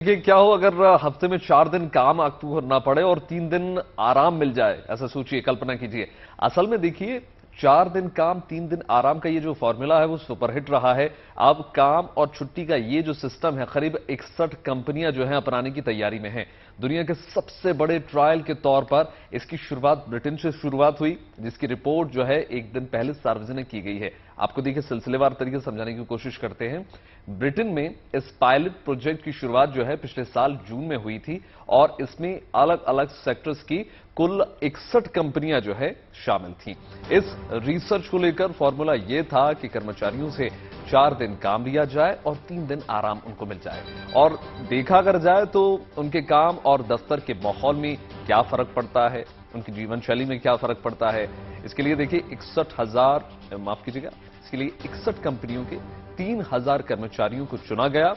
देखिए क्या हो अगर हफ्ते में 4 दिन काम आपको करना पड़े और 3 दिन आराम मिल जाए। ऐसा सोचिए, कल्पना कीजिए। असल में देखिए 4 दिन काम 3 दिन आराम का ये जो फॉर्मूला है वो सुपरहिट रहा है। अब काम और छुट्टी का ये जो सिस्टम है करीब 61 कंपनियां जो है अपनाने की तैयारी में हैं। दुनिया के सबसे बड़े ट्रायल के तौर पर इसकी शुरुआत ब्रिटेन से शुरुआत हुई, जिसकी रिपोर्ट जो है एक दिन पहले सार्वजनिक की गई है। आपको देखिए सिलसिलेवार तरीके से समझाने की कोशिश करते हैं। ब्रिटेन में इस पायलट प्रोजेक्ट की शुरुआत जो है पिछले साल जून में हुई थी और इसमें अलग अलग सेक्टर्स की कुल 61 कंपनियां जो है शामिल थीं। इस रिसर्च को लेकर फॉर्मूला यह था कि कर्मचारियों से 4 दिन काम लिया जाए और 3 दिन आराम उनको मिल जाए। और देखा अगर जाए तो उनके काम और दफ्तर के माहौल में क्या फर्क पड़ता है, उनकी जीवन शैली में क्या फर्क पड़ता है। इसके लिए देखिए 61,000 माफ कीजिएगा, इसके लिए 61 कंपनियों के 3,000 कर्मचारियों को चुना गया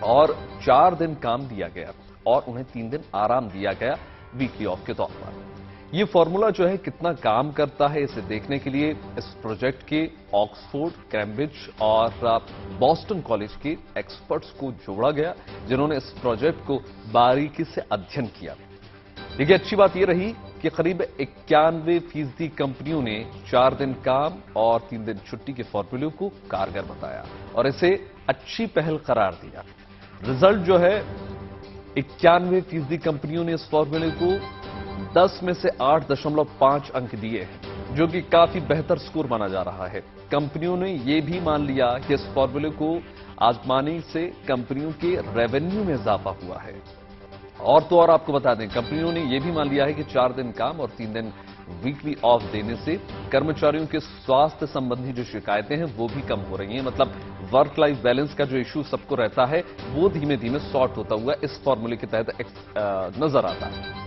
और 4 दिन काम दिया गया और उन्हें 3 दिन आराम दिया गया वीकली ऑफ के तौर पर। यह फॉर्मूला जो है कितना काम करता है इसे देखने के लिए इस प्रोजेक्ट के ऑक्सफोर्ड, कैम्ब्रिज और बॉस्टन कॉलेज के एक्सपर्ट्स को जोड़ा गया, जिन्होंने इस प्रोजेक्ट को बारीकी से अध्ययन किया। देखिए अच्छी बात यह रही कि करीब 91% कंपनियों ने 4 दिन काम और 3 दिन छुट्टी के फॉर्मूले को कारगर बताया और इसे अच्छी पहल करार दिया। रिजल्ट जो है 91% कंपनियों ने इस फॉर्मूले को 10 में से 8.5 अंक दिए हैं, जो कि काफी बेहतर स्कोर माना जा रहा है। कंपनियों ने यह भी मान लिया कि इस फॉर्मूले को आजमाने से कंपनियों के रेवेन्यू में इजाफा हुआ है। और तो और आपको बता दें, कंपनियों ने यह भी मान लिया है कि 4 दिन काम और 3 दिन वीकली ऑफ देने से कर्मचारियों के स्वास्थ्य संबंधी जो शिकायतें हैं वो भी कम हो रही हैं। मतलब वर्क लाइफ बैलेंस का जो इश्यू सबको रहता है वो धीमे धीमे सॉर्ट होता हुआ इस फॉर्मूले के तहत नजर आता है।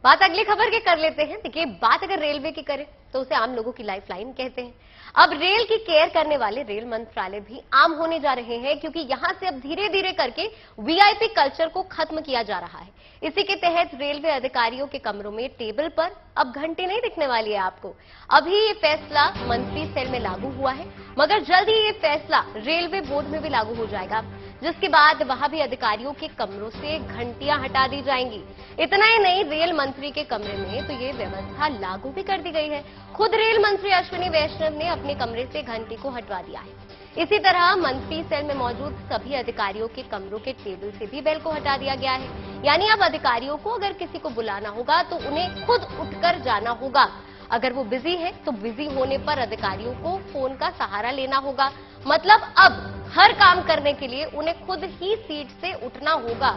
बात अगली खबर की कर लेते हैं। देखिए बात अगर रेलवे की करें तो उसे आम लोगों की लाइफलाइन कहते हैं। अब रेल की केयर करने वाले रेल मंत्रालय भी आम होने जा रहे हैं, क्योंकि यहां से अब धीरे धीरे करके वीआईपी कल्चर को खत्म किया जा रहा है। इसी के तहत रेलवे अधिकारियों के कमरों में टेबल पर अब घंटी नहीं दिखने वाली है आपको। अभी ये फैसला मंत्री सेल में लागू हुआ है, मगर जल्द ही ये फैसला रेलवे बोर्ड में भी लागू हो जाएगा, जिसके बाद वहां भी अधिकारियों के कमरों से घंटियां हटा दी जाएंगी। इतना ही नहीं, रेल मंत्री के कमरे में तो ये व्यवस्था लागू भी कर दी गई है। खुद रेल मंत्री अश्विनी वैष्णव ने अपने कमरे से घंटी को हटवा दिया है। इसी तरह मंत्री सेल में मौजूद सभी अधिकारियों के कमरों के टेबल से भी बेल को हटा दिया गया है। यानी अब अधिकारियों को अगर किसी को बुलाना होगा तो उन्हें खुद उठकर जाना होगा। अगर वो बिजी है तो बिजी होने पर अधिकारियों को फोन का सहारा लेना होगा। मतलब अब हर काम करने के लिए उन्हें खुद ही सीट से उठना होगा।